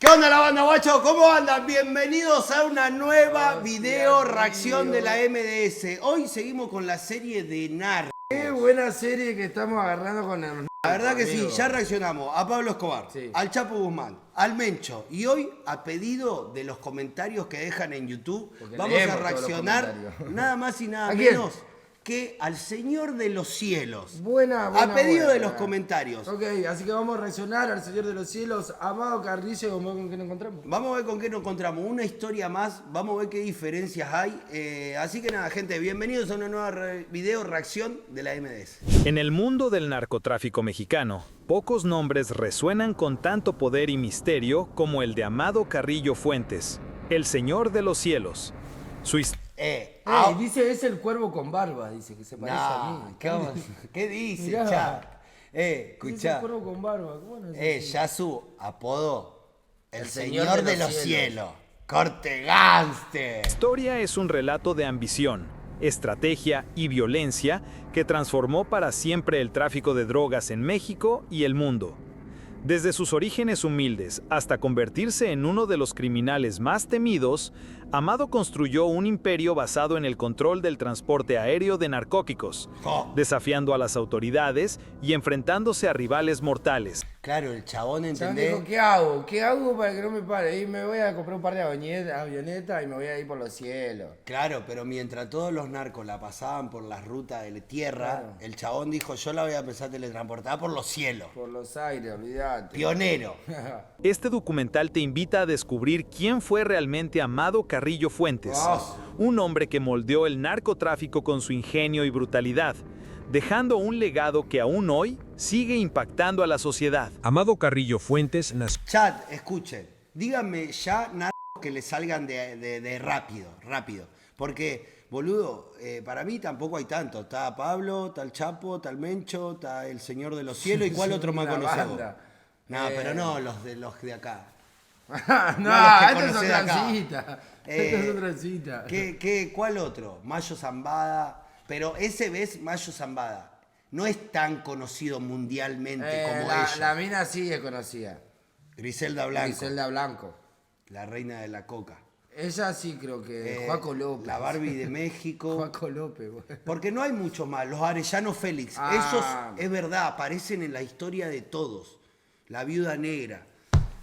¿Qué onda la banda, guacho? ¿Cómo andan? Bienvenidos a una nueva video reacción de la MDS. Hoy seguimos con la serie de Narcos. Qué buena serie que estamos agarrando con el... La verdad que sí, ya reaccionamos a Pablo Escobar, sí, al Chapo Guzmán, al Mencho. Y hoy, a pedido de los comentarios que dejan en YouTube, porque vamos a reaccionar nada más y nada menos que al Señor de los Cielos. Buena, a pedido de los comentarios. Ok, así que vamos a reaccionar al Señor de los Cielos, Amado Carrillo, ¿con qué nos encontramos? Vamos a ver con qué nos encontramos, una historia más, vamos a ver qué diferencias hay. Así que nada, gente, bienvenidos a una nueva video reacción de la MDS. En el mundo del narcotráfico mexicano, pocos nombres resuenan con tanto poder y misterio como el de Amado Carrillo Fuentes, el Señor de los Cielos. Su dice, es el cuervo con barba, dice, que se parece a mí. ¿Qué dice, Mirá. chat? Es Escuchá. el cuervo con barba, ¿cómo no es? Ya su apodo, el Señor de los Cielos. Corte gánster. La historia es un relato de ambición, estrategia y violencia que transformó para siempre el tráfico de drogas en México y el mundo. Desde sus orígenes humildes hasta convertirse en uno de los criminales más temidos, Amado construyó un imperio basado en el control del transporte aéreo de narcóticos, desafiando a las autoridades y enfrentándose a rivales mortales. Claro, el chabón, Dijo, ¿entendés? ¿qué hago? ¿Qué hago para que no me pare? Y me voy a comprar un par de avionetas y me voy a ir por los cielos. Claro, pero mientras todos los narcos la pasaban por las rutas de tierra, Claro. el chabón dijo, yo la voy a empezar a teletransportar por los cielos. Por los aires, olvídate. Pionero. Este documental te invita a descubrir quién fue realmente Amado Carrillo Fuentes, un hombre que moldeó el narcotráfico con su ingenio y brutalidad, dejando un legado que aún hoy sigue impactando a la sociedad. Amado Carrillo Fuentes nació. Chat, escuchen, díganme ya narcos que le salgan de rápido. Porque, boludo, para mí tampoco hay tanto. Está Pablo, está el Chapo, está el Mencho, está el Señor de los Cielos. ¿Y cuál otro más Una conocido? banda. No, pero no los de acá. No, los que esta es conocés de otra acá. cita. Esta es otra cita. ¿Cuál otro? Mayo Zambada. Pero ese ves Mayo Zambada. No es tan conocido mundialmente como ella. La mina sí es conocida. Griselda Blanco. Griselda Blanco. La reina de la coca. Ella sí creo que... Juaco López. La Barbie de México. Juaco López, güey. Porque no hay muchos más. Los Arellano Félix. Esos, es verdad, aparecen en la historia de todos. La Viuda Negra.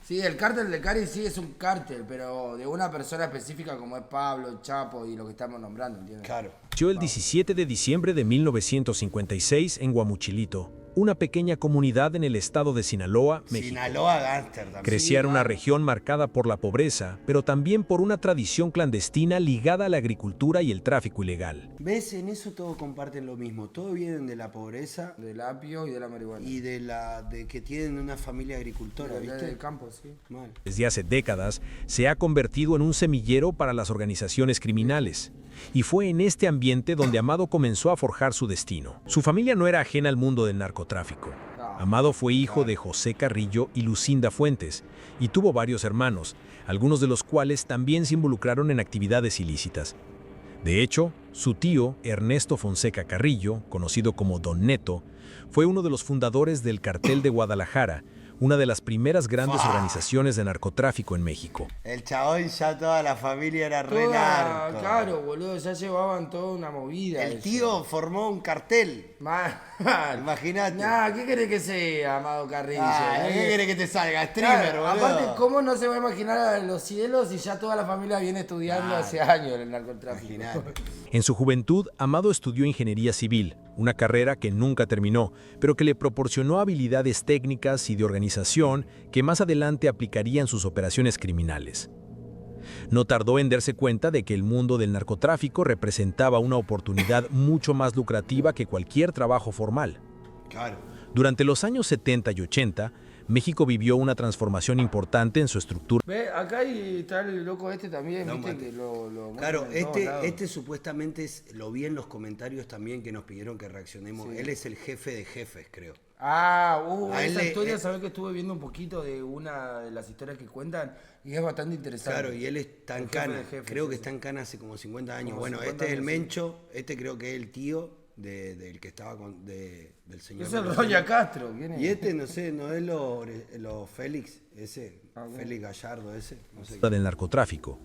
Sí, el cártel de Cari sí es un cártel, pero de una persona específica como es Pablo, Chapo y lo que estamos nombrando, ¿entiendes? Claro. Nació el 17 de diciembre de 1956 en Guamuchilito, una pequeña comunidad en el estado de Sinaloa, México. Sinaloa Gangster también. Crecía en una región marcada por la pobreza, pero también por una tradición clandestina ligada a la agricultura y el tráfico ilegal. ¿Ves? En eso todos comparten lo mismo. Todos vienen de la pobreza Del apio y de la marihuana. y de que tienen una familia agricultora, ¿viste? Del campo, sí. Mal. Desde hace décadas, se ha convertido en un semillero para las organizaciones criminales. Y fue en este ambiente donde Amado comenzó a forjar su destino. Su familia no era ajena al mundo del narcotráfico. Amado fue hijo de José Carrillo y Lucinda Fuentes, y tuvo varios hermanos, algunos de los cuales también se involucraron en actividades ilícitas. De hecho, su tío, Ernesto Fonseca Carrillo, conocido como Don Neto, fue uno de los fundadores del Cartel de Guadalajara, una de las primeras grandes organizaciones de narcotráfico en México. El chabón ya toda la familia era re narco. Claro, boludo, ya llevaban toda una movida. El tío formó un cartel. Mal. Imagínate. Nah, ¿qué querés que sea, Amado Carrillo? ¿Qué querés que te salga? Streamer, Claro, boludo. aparte, ¿cómo no se va a imaginar a los cielos si ya toda la familia viene estudiando hace años el narcotráfico? Imaginate. En su juventud, Amado estudió ingeniería civil, una carrera que nunca terminó, pero que le proporcionó habilidades técnicas y de organización que más adelante aplicaría en sus operaciones criminales. No tardó en darse cuenta de que el mundo del narcotráfico representaba una oportunidad mucho más lucrativa que cualquier trabajo formal. Claro. Durante los años 70 y 80, México vivió una transformación importante en su estructura. Ve, acá está el loco este también, No, viste, mate. que lo Claro, muestran en todos lados. este supuestamente lo vi en los comentarios también que nos pidieron que reaccionemos. Sí. Él es el jefe de jefes, creo. A él esa le- historia, sabés que estuve viendo un poquito de una de las historias que cuentan y es bastante interesante. Claro, y él está en El jefe cana. de jefes, Creo sí, que sí. está en cana hace como 50 años. Como Bueno, 50 este es el años, sí. Mencho, este creo que es el tío del que estaba del señor. Es de el los Roya Cielos. Castro, ¿quién es? Y este, no sé, no es los Félix, ese. Félix Gallardo ese, no sé. del narcotráfico.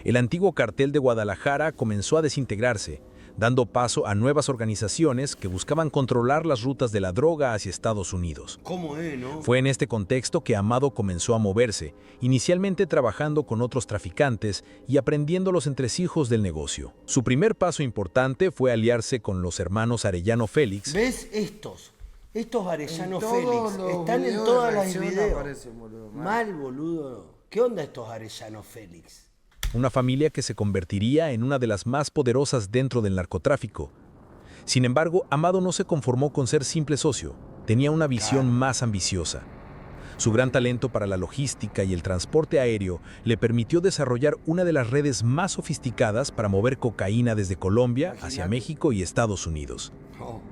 El antiguo cartel de Guadalajara comenzó a desintegrarse, dando paso a nuevas organizaciones que buscaban controlar las rutas de la droga hacia Estados Unidos. ¿Cómo es, no? Fue en este contexto que Amado comenzó a moverse, inicialmente trabajando con otros traficantes y aprendiendo los entresijos del negocio. Su primer paso importante fue aliarse con los hermanos Arellano Félix. ¿Ves estos? Estos Arellano En todos Félix los están en videos todas de las reacción videos. aparecen, boludo, mal. Mal, boludo. ¿Qué onda estos Arellano Félix? Una familia que se convertiría en una de las más poderosas dentro del narcotráfico. Sin embargo, Amado no se conformó con ser simple socio, tenía una visión más ambiciosa. Su gran talento para la logística y el transporte aéreo le permitió desarrollar una de las redes más sofisticadas para mover cocaína desde Colombia hacia México y Estados Unidos. Oh,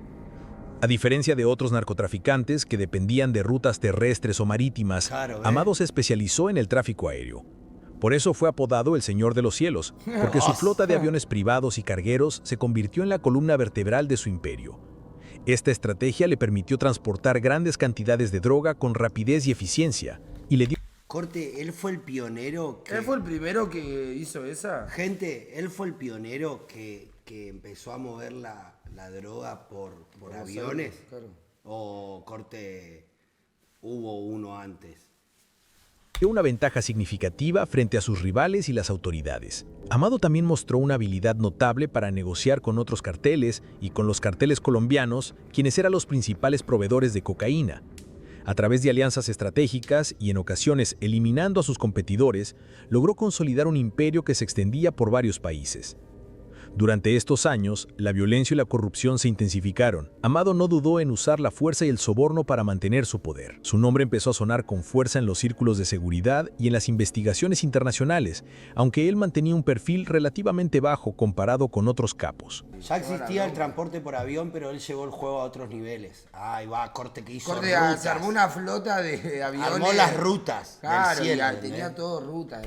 A diferencia de otros narcotraficantes que dependían de rutas terrestres o marítimas, Claro, Amado se especializó en el tráfico aéreo. Por eso fue apodado el Señor de los Cielos, porque su flota de aviones privados y cargueros se convirtió en la columna vertebral de su imperio. Esta estrategia le permitió transportar grandes cantidades de droga con rapidez y eficiencia, y le dio corte, él fue el pionero que... ¿Él fue el primero que hizo esa? Gente, él fue el pionero que empezó a mover la droga por aviones. Claro. O corte, hubo uno antes. una ventaja significativa frente a sus rivales y las autoridades. Amado también mostró una habilidad notable para negociar con otros carteles y con los carteles colombianos, quienes eran los principales proveedores de cocaína. A través de alianzas estratégicas y en ocasiones eliminando a sus competidores, logró consolidar un imperio que se extendía por varios países. Durante estos años, la violencia y la corrupción se intensificaron. Amado no dudó en usar la fuerza y el soborno para mantener su poder. Su nombre empezó a sonar con fuerza en los círculos de seguridad y en las investigaciones internacionales, aunque él mantenía un perfil relativamente bajo comparado con otros capos. Ya existía el transporte por avión, pero él llevó el juego a otros niveles. Ahí va, corte que hizo Corte, rutas. se armó una flota de aviones. Armó las rutas Claro, del cielo, y tenía todo rutas.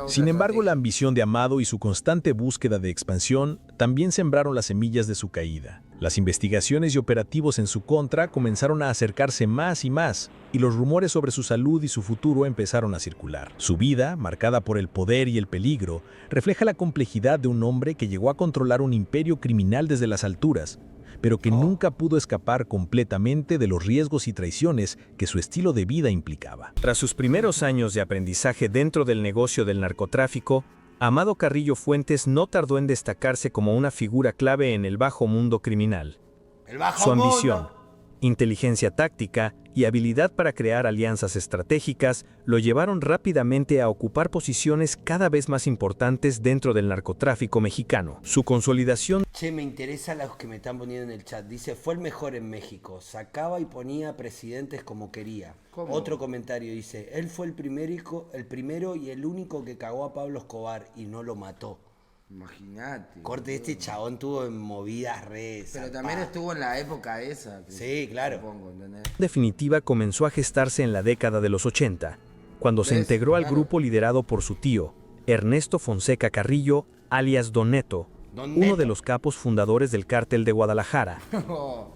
Sin embargo, la ambición de Amado y su constante búsqueda de expansión también sembraron las semillas de su caída. Las investigaciones y operativos en su contra comenzaron a acercarse más y más, y los rumores sobre su salud y su futuro empezaron a circular. Su vida, marcada por el poder y el peligro, refleja la complejidad de un hombre que llegó a controlar un imperio criminal desde las alturas, pero que nunca pudo escapar completamente de los riesgos y traiciones que su estilo de vida implicaba. Tras sus primeros años de aprendizaje dentro del negocio del narcotráfico, Amado Carrillo Fuentes no tardó en destacarse como una figura clave en el bajo mundo criminal. El bajo Su mundo. ambición, inteligencia táctica y habilidad para crear alianzas estratégicas lo llevaron rápidamente a ocupar posiciones cada vez más importantes dentro del narcotráfico mexicano. Su consolidación Che, me interesa los que me están poniendo en el chat. Dice, fue el mejor en México. Sacaba y ponía presidentes como quería. ¿Cómo? Otro comentario dice, él fue el primero y el único que cagó a Pablo Escobar y no lo mató. Imagínate. Corte, este chabón tuvo en movidas re Pero zarpadas. también estuvo en la época esa. Sí, claro. Supongo, ¿entendés? definitiva comenzó a gestarse en la década de los 80, cuando se ¿Ves? integró al Claro. grupo liderado por su tío, Ernesto Fonseca Carrillo, alias Don Neto, Don uno Neto. de los capos fundadores del cártel de Guadalajara.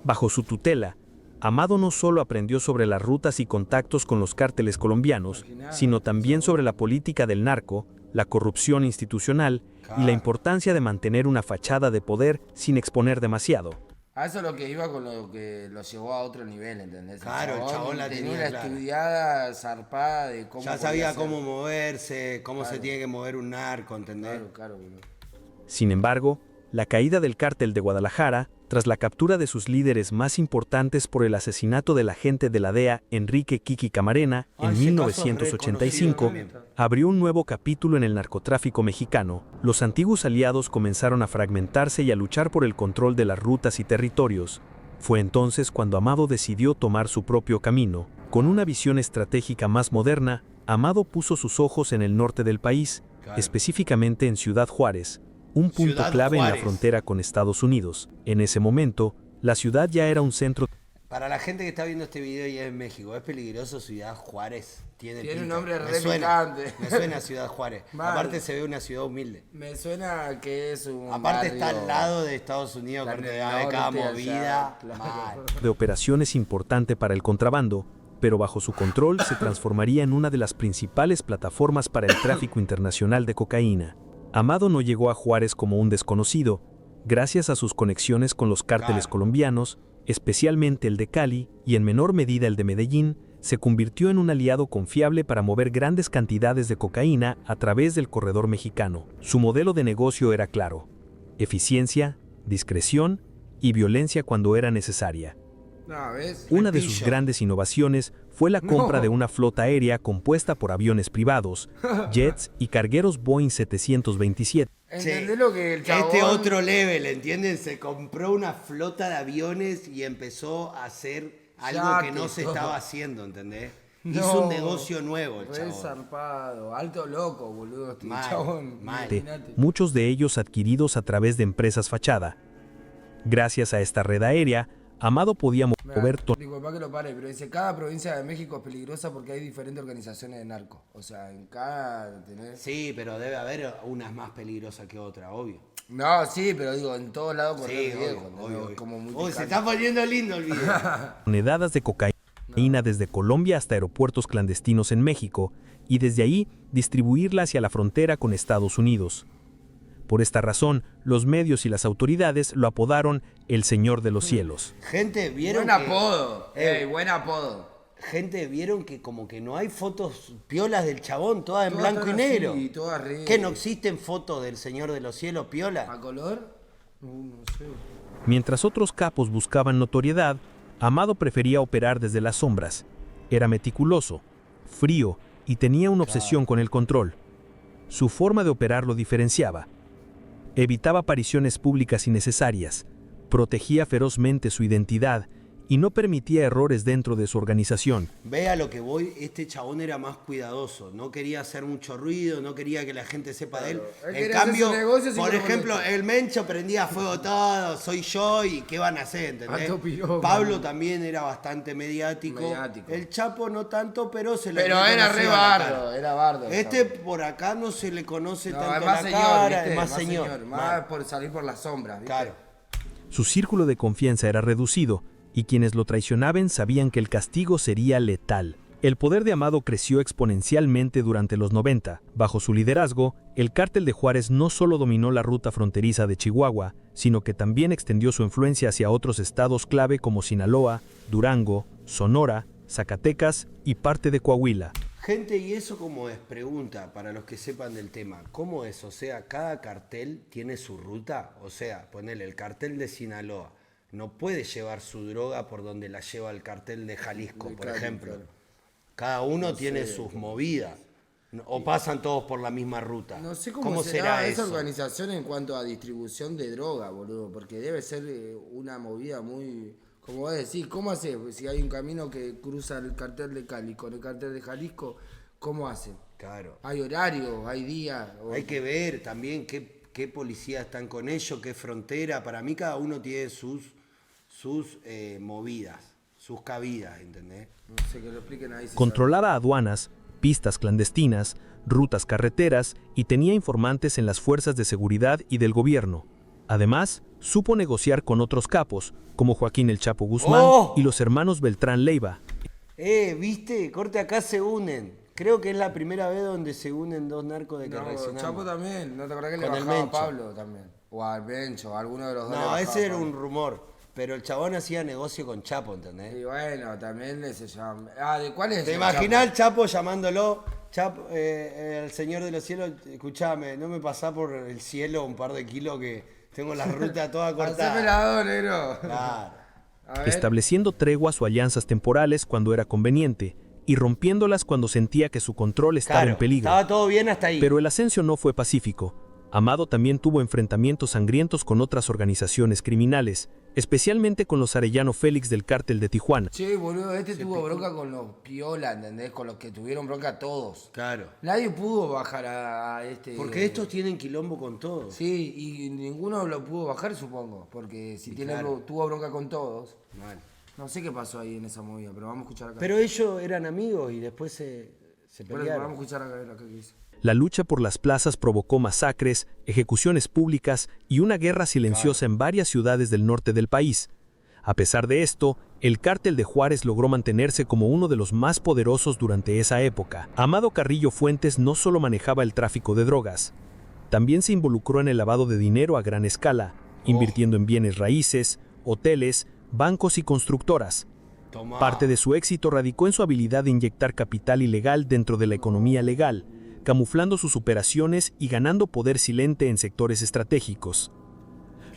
Bajo su tutela, Amado no solo aprendió sobre las rutas y contactos con los cárteles colombianos, sino también sobre la política del narco, la corrupción institucional y la importancia de mantener una fachada de poder sin exponer demasiado. A eso es lo que iba con lo que lo llevó a otro nivel, ¿entendés? Claro, el chabón la tenía una clara. estudiada, zarpada de cómo. Ya podía sabía ser. cómo moverse, cómo se tiene que mover un narco, ¿entendés? Claro, claro, boludo. Sin embargo, la caída del cártel de Guadalajara, tras la captura de sus líderes más importantes por el asesinato del agente de la DEA, Enrique Kiki Camarena, Ah, en ese caso es 1985, reconocido abrió un nuevo capítulo en el narcotráfico mexicano. Los antiguos aliados comenzaron a fragmentarse y a luchar por el control de las rutas y territorios. Fue entonces cuando Amado decidió tomar su propio camino. Con una visión estratégica más moderna, Amado puso sus ojos en el norte del país, Claro. específicamente en Ciudad Juárez, un punto Ciudad clave en la Juárez. frontera con Estados Unidos. En ese momento, la ciudad ya era un centro Para la gente que está viendo este video y es en México, ¿es peligroso Ciudad Juárez? Tiene un pinta. nombre Me re suena, picante. Me suena Ciudad Juárez. Mal. Aparte se ve una ciudad humilde. Me suena que es un. Aparte está barrio- al lado de Estados Unidos, La corte, del de cada norte, movida. allá, claro. Mal. de operaciones importante para el contrabando, pero bajo su control se transformaría en una de las principales plataformas para el tráfico internacional de cocaína. Amado no llegó a Juárez como un desconocido, gracias a sus conexiones con los cárteles colombianos, especialmente el de Cali y en menor medida el de Medellín, se convirtió en un aliado confiable para mover grandes cantidades de cocaína a través del corredor mexicano. Su modelo de negocio era claro: eficiencia, discreción y violencia cuando era necesaria. No, ¿ves? Una de sus grandes innovaciones fue la compra de una flota aérea compuesta por aviones privados, jets y cargueros Boeing 727. ¿Entendés lo que el chabón... Este otro level, ¿entienden? Se compró una flota de aviones y empezó a hacer algo que no se estaba haciendo, ¿entendés? Hizo un negocio nuevo el re chabón. zarpado, alto loco, boludo, este Mal, chabón. mal. Imagínate. Muchos de ellos adquiridos a través de empresas fachada. Gracias a esta red aérea, Amado podía mover Disculpa que lo pare, pero dice, cada provincia de México es peligrosa porque hay diferentes organizaciones de narcos. O sea, en cada... ¿entendés? Sí, pero debe haber unas más peligrosas que otras, obvio. No, sí, pero digo, en todos lados correr Sí, riesgo. obvio, obvio. Como muy Se picante. está poniendo lindo el video. toneladas de cocaína desde Colombia hasta aeropuertos clandestinos en México y desde ahí distribuirla hacia la frontera con Estados Unidos. Por esta razón, los medios y las autoridades lo apodaron el Señor de los Cielos. Gente, ¿vieron Buen que... apodo, buen apodo. Gente, ¿vieron que como que no hay fotos piolas del chabón, todas en Todas blanco y están así, negro? todas re- ¿Que no existen fotos del Señor de los Cielos piola? ¿A color? No sé. Mientras otros capos buscaban notoriedad, Amado prefería operar desde las sombras. Era meticuloso, frío y tenía una obsesión con el control. Su forma de operar lo diferenciaba. Evitaba apariciones públicas innecesarias, protegía ferozmente su identidad y no permitía errores dentro de su organización. Ve a lo que voy, este chabón era más cuidadoso, no quería hacer mucho ruido, no quería que la gente sepa de él. Él En quería hacer cambio, su negocio sin por que ejemplo, lo molesten. el Mencho prendía a fuego todo, soy yo y ¿qué van a hacer? ¿Entendés? Alto piropo. Pablo también era bastante mediático. Mediático. El Chapo no tanto, pero se le Pero era re reconocía la cara. bardo, era bardo. Este por acá no se le conoce no, tanto es más la señor, cara, ¿viste? es más señor. Más Mal. por salir por las sombras, ¿viste? Claro. Su círculo de confianza era reducido, y quienes lo traicionaban sabían que el castigo sería letal. El poder de Amado creció exponencialmente durante los 90. Bajo su liderazgo, el cártel de Juárez no solo dominó la ruta fronteriza de Chihuahua, sino que también extendió su influencia hacia otros estados clave como Sinaloa, Durango, Sonora, Zacatecas y parte de Coahuila. Gente, ¿y eso cómo es? Pregunta para los que sepan del tema. ¿Cómo es? O sea, cada cartel tiene su ruta. O sea, ponele el cartel de Sinaloa. No puede llevar su droga por donde la lleva el cartel de Jalisco, por Claro, ejemplo. claro. Cada uno tiene sus movidas. O pasan todos por la misma ruta. No sé cómo será será esa eso? organización en cuanto a distribución de droga, boludo. Porque debe ser una movida muy... Como vos decís, ¿cómo hace? Si hay un camino que cruza el cartel de Cali con el cartel de Jalisco, ¿cómo hacen? Claro. ¿Hay horarios? ¿Hay días? Hay que ver también qué policías están con ellos, qué frontera. Para mí cada uno tiene sus movidas, sus cabidas, ¿entendés? No sé, que lo expliquen ahí. si Controlaba aduanas, pistas clandestinas, rutas carreteras y tenía informantes en las fuerzas de seguridad y del gobierno. Además, supo negociar con otros capos, como Joaquín El Chapo Guzmán ¡Oh! y los hermanos Beltrán Leiva. ¿Viste? Corte, acá se unen. Creo que es la primera vez donde se unen dos narcos de que No, reaccionamos. Chapo también, ¿no te acordás que le Con el bajaba a Mencho. Pablo también? O al Bencho, a alguno de los dos. le No, bajaba ese era a Pablo. un rumor. Pero el chabón hacía negocio con Chapo, ¿entendés? Y bueno, también se llama. ¿de cuál es? ¿Te el imaginás al Chapo? Chapo llamándolo? Chapo, el Señor de los Cielos, escuchame, no me pasás por el cielo un par de kilos que tengo la ruta toda Haceme cortada. la dos, negro. Claro. A ver. Estableciendo treguas o alianzas temporales cuando era conveniente y rompiéndolas cuando sentía que su control estaba Claro, en peligro. estaba todo bien hasta ahí. Pero el ascenso no fue pacífico. Amado también tuvo enfrentamientos sangrientos con otras organizaciones criminales, especialmente con los Arellano Félix del cártel de Tijuana. Che, boludo, tuvo bronca con los piola, ¿entendés? Con los que tuvieron bronca todos. Claro. Nadie pudo bajar a este. Porque estos tienen quilombo con todo. Sí, y ninguno lo pudo bajar, supongo. Porque si claro. tuvo bronca con todos. Mal. No sé qué pasó ahí en esa movida, pero vamos a escuchar acá. Pero ellos eran amigos y después se Por eso, pelearon. vamos a escuchar acá que dice. La lucha por las plazas provocó masacres, ejecuciones públicas y una guerra silenciosa en varias ciudades del norte del país. A pesar de esto, el cártel de Juárez logró mantenerse como uno de los más poderosos durante esa época. Amado Carrillo Fuentes no solo manejaba el tráfico de drogas, también se involucró en el lavado de dinero a gran escala, invirtiendo en bienes raíces, hoteles, bancos y constructoras. Tomá. Parte de su éxito radicó en su habilidad de inyectar capital ilegal dentro de la economía legal, camuflando sus operaciones y ganando poder silente en sectores estratégicos.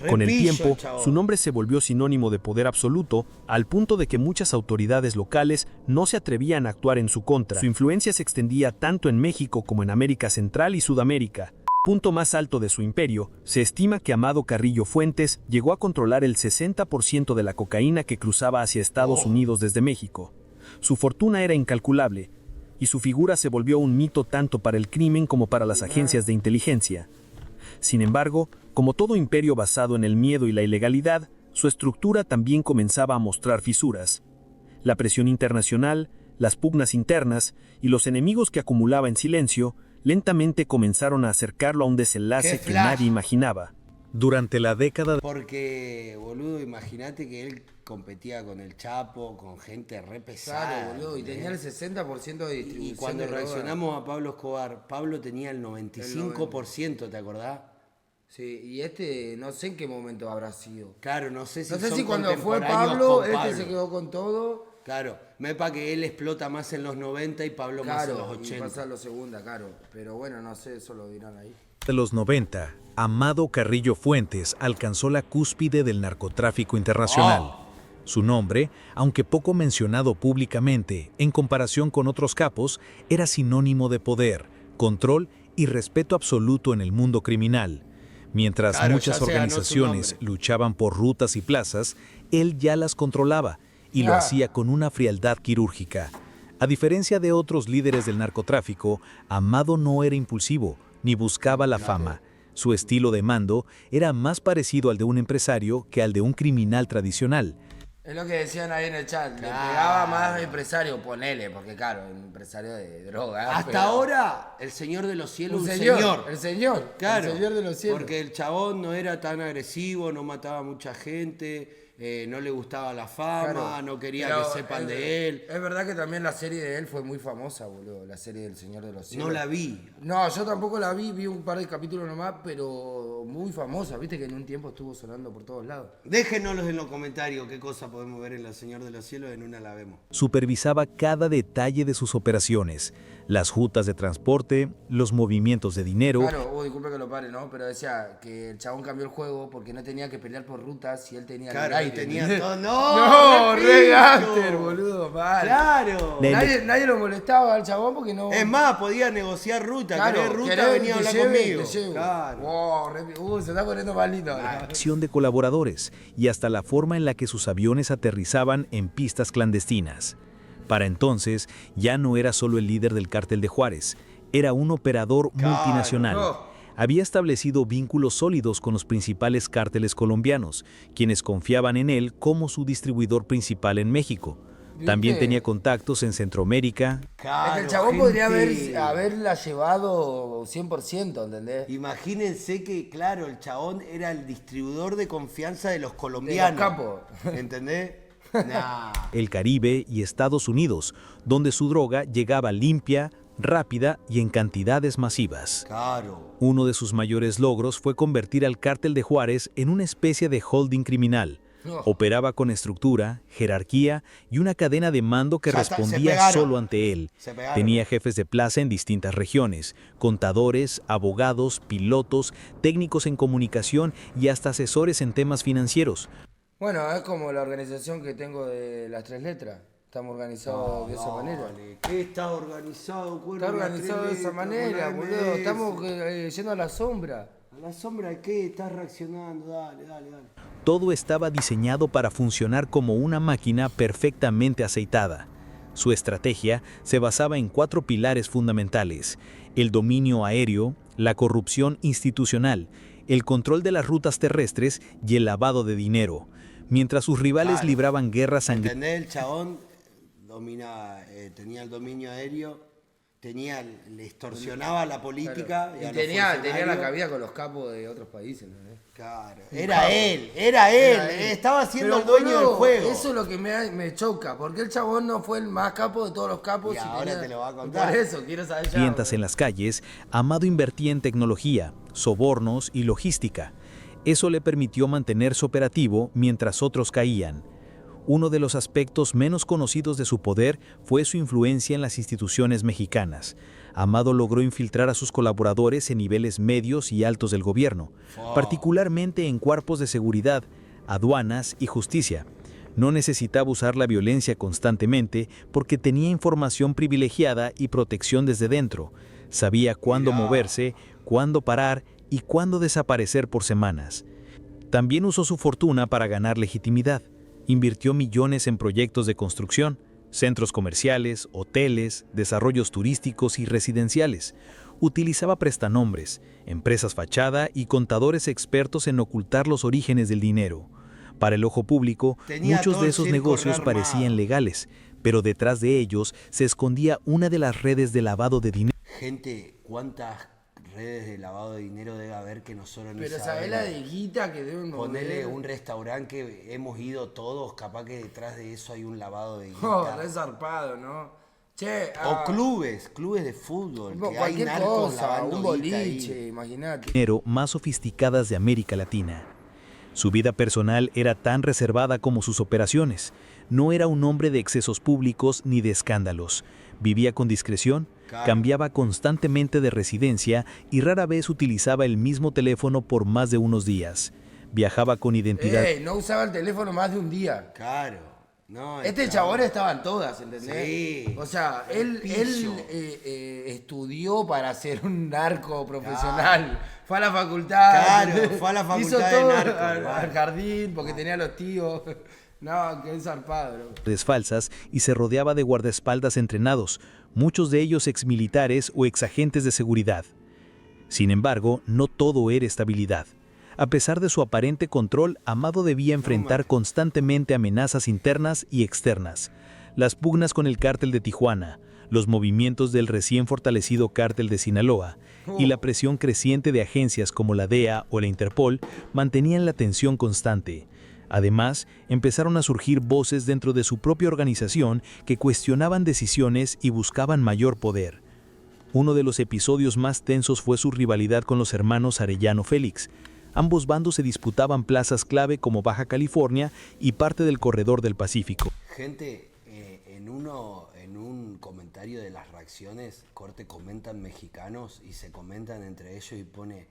Con el Repillo, tiempo, chabón. su nombre se volvió sinónimo de poder absoluto, al punto de que muchas autoridades locales no se atrevían a actuar en su contra. Su influencia se extendía tanto en México como en América Central y Sudamérica. Punto más alto de su imperio, se estima que Amado Carrillo Fuentes llegó a controlar el 60% de la cocaína que cruzaba hacia Estados Unidos desde México. Su fortuna era incalculable, y su figura se volvió un mito tanto para el crimen como para las agencias de inteligencia. Sin embargo, como todo imperio basado en el miedo y la ilegalidad, su estructura también comenzaba a mostrar fisuras. La presión internacional, las pugnas internas y los enemigos que acumulaba en silencio lentamente comenzaron a acercarlo a un desenlace ¡Qué que flash! nadie imaginaba. Durante la década de Porque, boludo, imagínate que él competía con el Chapo, con gente re pesada. Claro, boludo, y tenía el 60% de distribución. Y cuando de droga. reaccionamos a Pablo Escobar, Pablo tenía el 95%, ¿te acordás? Sí, y no sé en qué momento habrá sido. Claro, no sé si No sé son si cuando fue contemporáneos Pablo, con este Pablo. se quedó con todo. Claro, me pa que él explota más en los 90 y Pablo más en los Claro, y 80. pasa a los segunda, claro. Pero bueno, no sé, eso lo dirán ahí. los 90, Amado Carrillo Fuentes alcanzó la cúspide del narcotráfico internacional. Su nombre, aunque poco mencionado públicamente en comparación con otros capos, era sinónimo de poder, control y respeto absoluto en el mundo criminal. Mientras Claro, muchas ya se ganó su organizaciones nombre. luchaban por rutas y plazas, él ya las controlaba y lo hacía con una frialdad quirúrgica. A diferencia de otros líderes del narcotráfico, Amado no era impulsivo ni buscaba la fama. Su estilo de mando era más parecido al de un empresario que al de un criminal tradicional. Es lo que decían ahí en el chat. Le Claro. pegaba más a empresario, ponele, porque claro, un empresario de droga. Hasta pero- ahora, el Señor de los Cielos, Un un señor, señor. el señor. Claro, El señor de los cielos. porque el chabón no era tan agresivo, no mataba a mucha gente, no le gustaba la fama, Claro, no quería pero que sepan es- de él. Es verdad que también la serie de él fue muy famosa, boludo. La serie del Señor de los Cielos. No la vi. No, yo tampoco la vi un par de capítulos nomás, pero muy famosa. Viste que en un tiempo estuvo sonando por todos lados. Déjenoslos en los comentarios qué cosa podemos ver en El Señor de los Cielos, en una la vemos. Supervisaba cada detalle de sus operaciones, las rutas de transporte, los movimientos de dinero. Claro, disculpe que lo pare, ¿no? Pero decía que el chabón cambió el juego porque no tenía que pelear por rutas y él tenía Claro, el y aire, tenía ¿entendés? todo. No, ¡No! re ¡Repito! gángster, boludo, mal. ¡Claro! Ne- Nadie lo molestaba al chabón porque no... Es más, podía negociar ruta. Claro, querés ruta, querés, venía a te hablar lleve, conmigo. te llevo. Claro. Wow, se está poniendo más lindo. Acción de colaboradores y hasta la forma en la que sus aviones aterrizaban en pistas clandestinas. Para entonces, ya no era solo el líder del cártel de Juárez, era un operador multinacional. no. Había establecido vínculos sólidos con los principales cárteles colombianos, quienes confiaban en él como su distribuidor principal en México. También ¿Viste? tenía contactos en Centroamérica. Es Claro, que el chabón podría gente. haberla llevado 100%, ¿entendés? Imagínense que, claro, el chabón era el distribuidor de confianza de los De colombianos. los capos. ¿Entendés? Nah. El Caribe y Estados Unidos, donde su droga llegaba limpia, rápida y en cantidades masivas. Claro. Uno de sus mayores logros fue convertir al cártel de Juárez en una especie de holding criminal. Oh. Operaba con estructura, jerarquía y una cadena de mando que Ya está, se respondía pegaron. solo ante él. Se pegaron. Tenía jefes de plaza en distintas regiones, contadores, abogados, pilotos, técnicos en comunicación y hasta asesores en temas financieros. Bueno, es como la organización que tengo de las 3 letras. Estamos organizados de esa manera. Dale, ¿qué está organizado, cuervo? Está organizado de esa manera, boludo. Estamos yendo a la sombra. ¿A la sombra de qué? Estás reaccionando. Dale, dale, dale. Todo estaba diseñado para funcionar como una máquina perfectamente aceitada. Su estrategia se basaba en 4 pilares fundamentales: el dominio aéreo, la corrupción institucional, el control de las rutas terrestres y el lavado de dinero. Mientras sus rivales Claro. libraban guerras sangrientas, ¿Entendés? El chabón tenía el dominio aéreo, le extorsionaba la política. Claro. Y a los tenía la funcionarios. cabida con los capos de otros países, ¿no? Claro, era él, estaba siendo Pero, el dueño boludo, del juego. Eso es lo que me choca, porque el chabón no fue el más capo de todos los capos. Y ahora te lo va a contar. Por eso, quiero saber ya. Mientras en las calles, Amado invertía en tecnología, sobornos y logística. Eso le permitió mantenerse operativo mientras otros caían. Uno de los aspectos menos conocidos de su poder fue su influencia en las instituciones mexicanas. Amado logró infiltrar a sus colaboradores en niveles medios y altos del gobierno, particularmente en cuerpos de seguridad, aduanas y justicia. No necesitaba usar la violencia constantemente porque tenía información privilegiada y protección desde dentro. Sabía cuándo moverse, cuándo parar y cuándo desaparecer por semanas. También usó su fortuna para ganar legitimidad. Invirtió millones en proyectos de construcción, centros comerciales, hoteles, desarrollos turísticos y residenciales. Utilizaba prestanombres, empresas fachada y contadores expertos en ocultar los orígenes del dinero. Para el ojo público, muchos de esos negocios parecían legales, pero detrás de ellos se escondía una de las redes de lavado de dinero. Gente, ¿cuántas redes de lavado de dinero debe haber que nosotros no Pero sabemos? sabés la de guita que deben Ponele mover. un restaurante que hemos ido todos, capaz que detrás de eso hay un lavado de Oh, guita. re zarpado, ¿no? Che, O clubes de fútbol, que hay cualquier narcos cosa, lavando un guita ahí. boliche, imagínate. Dinero más sofisticadas de América Latina. Su vida personal era tan reservada como sus operaciones. No era un hombre de excesos públicos ni de escándalos. Vivía con discreción, cambiaba constantemente de residencia y rara vez utilizaba el mismo teléfono por más de unos días. Viajaba con identidad. No usaba el teléfono más de un día. Claro. No, Este chabón estaba en todas, ¿entendés? Sí. O sea, él Pillo. estudió para ser un narco profesional. Fue a la facultad. Claro, ¿entendés? fue a la facultad Hizo de todo narco, al vale. jardín porque tenía los tíos. No, que es zarpado, bro. Falsas y se rodeaba de guardaespaldas entrenados, muchos de ellos exmilitares o exagentes de seguridad. Sin embargo, no todo era estabilidad. A pesar de su aparente control, Amado debía enfrentar constantemente amenazas internas y externas. Las pugnas con el cártel de Tijuana, los movimientos del recién fortalecido cártel de Sinaloa y la presión creciente de agencias como la DEA o la Interpol mantenían la tensión constante. Además, empezaron a surgir voces dentro de su propia organización que cuestionaban decisiones y buscaban mayor poder. Uno de los episodios más tensos fue su rivalidad con los hermanos Arellano Félix. Ambos bandos se disputaban plazas clave como Baja California y parte del Corredor del Pacífico. Gente, en un comentario de las reacciones, corte comentan mexicanos y se comentan entre ellos y pone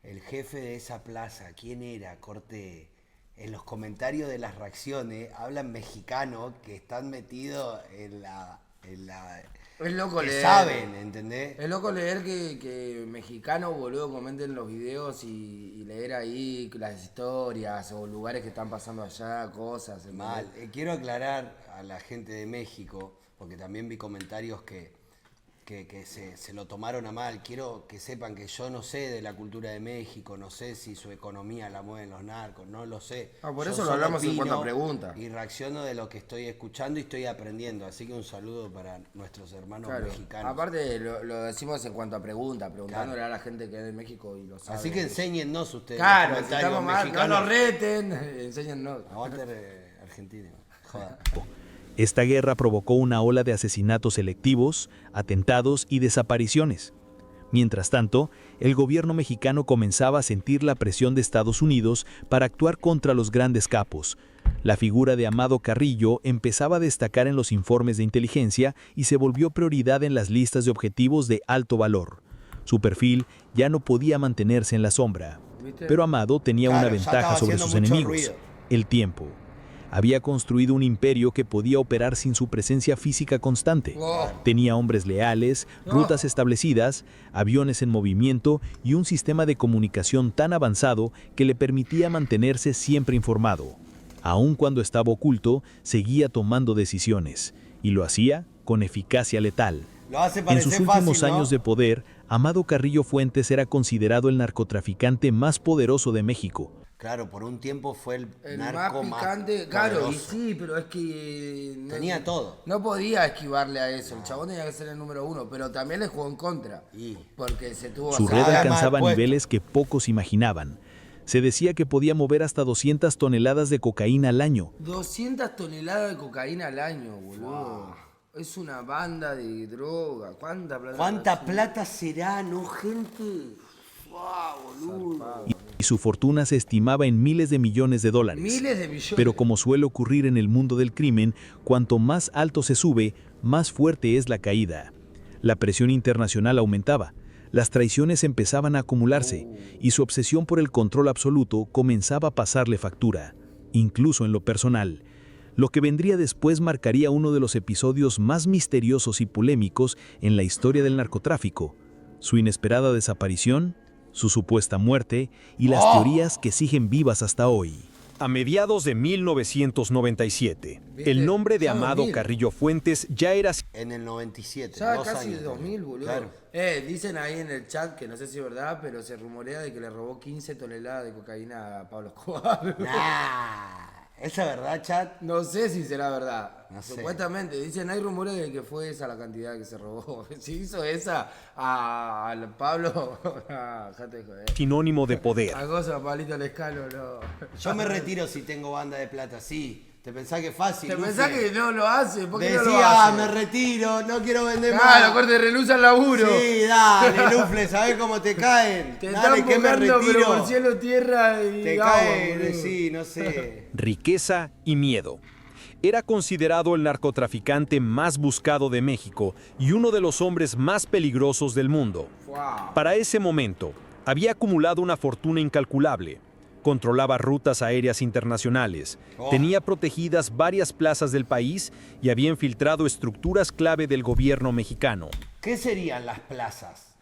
el jefe de esa plaza, ¿quién era? Corte, en los comentarios de las reacciones hablan mexicanos que están metidos en la Es loco que leer. saben, ¿entendés? Es loco leer que mexicanos, boludo, comenten los videos y leer ahí las historias o lugares que están pasando allá, cosas. ¿entendés? Mal. Quiero aclarar a la gente de México, porque también vi comentarios que se lo tomaron a mal. Quiero que sepan que yo no sé de la cultura de México, no sé si su economía la mueven los narcos, no lo sé. Por Yo eso lo solo hablamos en opino cuanto a preguntas. Y reacciono de lo que estoy escuchando y estoy aprendiendo. Así que un saludo para nuestros hermanos Claro. mexicanos. Aparte lo decimos en cuanto a preguntas, preguntándole a la gente que es de México y lo sabe. Así que enséñennos ustedes. Claro, los si comentarios estamos mal, no mexicanos. nos reten, enséñennos. Aguante Argentina. Joda. Esta guerra provocó una ola de asesinatos selectivos, atentados y desapariciones. Mientras tanto, el gobierno mexicano comenzaba a sentir la presión de Estados Unidos para actuar contra los grandes capos. La figura de Amado Carrillo empezaba a destacar en los informes de inteligencia y se volvió prioridad en las listas de objetivos de alto valor. Su perfil ya no podía mantenerse en la sombra. ¿Viste? Pero Amado tenía Claro, una ya ventaja estaba sobre haciendo sus mucho enemigos: ruido. el tiempo. Había construido un imperio que podía operar sin su presencia física constante. Oh. Tenía hombres leales, rutas establecidas, aviones en movimiento y un sistema de comunicación tan avanzado que le permitía mantenerse siempre informado. Aun cuando estaba oculto, seguía tomando decisiones, y lo hacía con eficacia letal. Lo hace En parecer sus últimos fácil, ¿no? años de poder, Amado Carrillo Fuentes era considerado el narcotraficante más poderoso de México. Claro, por un tiempo fue el más narco picante, claro, y poderoso. sí, pero es que... Tenía todo. No podía esquivarle a eso, el chabón tenía que ser el número 1, pero también le jugó en contra, Y- porque se tuvo... Su o sea, red Además, alcanzaba puesto. niveles que pocos imaginaban. Se decía que podía mover hasta 200 toneladas de cocaína al año. 200 toneladas de cocaína al año, boludo. Es una banda de droga. ¿Cuánta plata será, no, gente? Wow, boludo. Y su fortuna se estimaba en miles de millones de dólares. Miles de millones. Pero como suele ocurrir en el mundo del crimen, cuanto más alto se sube, más fuerte es la caída. La presión internacional aumentaba, las traiciones empezaban a acumularse y su obsesión por el control absoluto comenzaba a pasarle factura, incluso en lo personal. Lo que vendría después marcaría uno de los episodios más misteriosos y polémicos en la historia del narcotráfico: su inesperada desaparición, su supuesta muerte y las teorías que siguen vivas hasta hoy. A mediados de 1997, el nombre de Ya Amado 2000. Carrillo Fuentes ya era En el 97. Ya 2 casi años de 2000, tenía. boludo. Claro. Dicen ahí en el chat, que no sé si es verdad, pero se rumorea de que le robó 15 toneladas de cocaína a Pablo Escobar. Nah, ¿esa es verdad, chat? No sé si será verdad. No sé. Supuestamente, dicen, hay rumores de que fue esa la cantidad que se robó. Si hizo esa al Pablo, dejate de joder. sinónimo de poder. A cosa, Pablito Lescano, no. Yo me retiro si tengo banda de plata, sí. ¿Te pensás que es fácil? ¿Te Luffy? pensás que no lo hace? ¿Por qué no lo Decía, hace? me retiro, no quiero vender Claro, más. corte, renuncia al laburo. Sí, dale, Lufle, ¿sabés cómo te caen? Te Dale, están que me buscando, retiro. pero por cielo, tierra y Te agua, caen, boludo. sí, no sé. Riqueza y miedo. Era considerado el narcotraficante más buscado de México y uno de los hombres más peligrosos del mundo. Fuá. Para ese momento, había acumulado una fortuna incalculable. Controlaba rutas aéreas internacionales, tenía protegidas varias plazas del país y había infiltrado estructuras clave del gobierno mexicano. ¿Qué serían las plazas?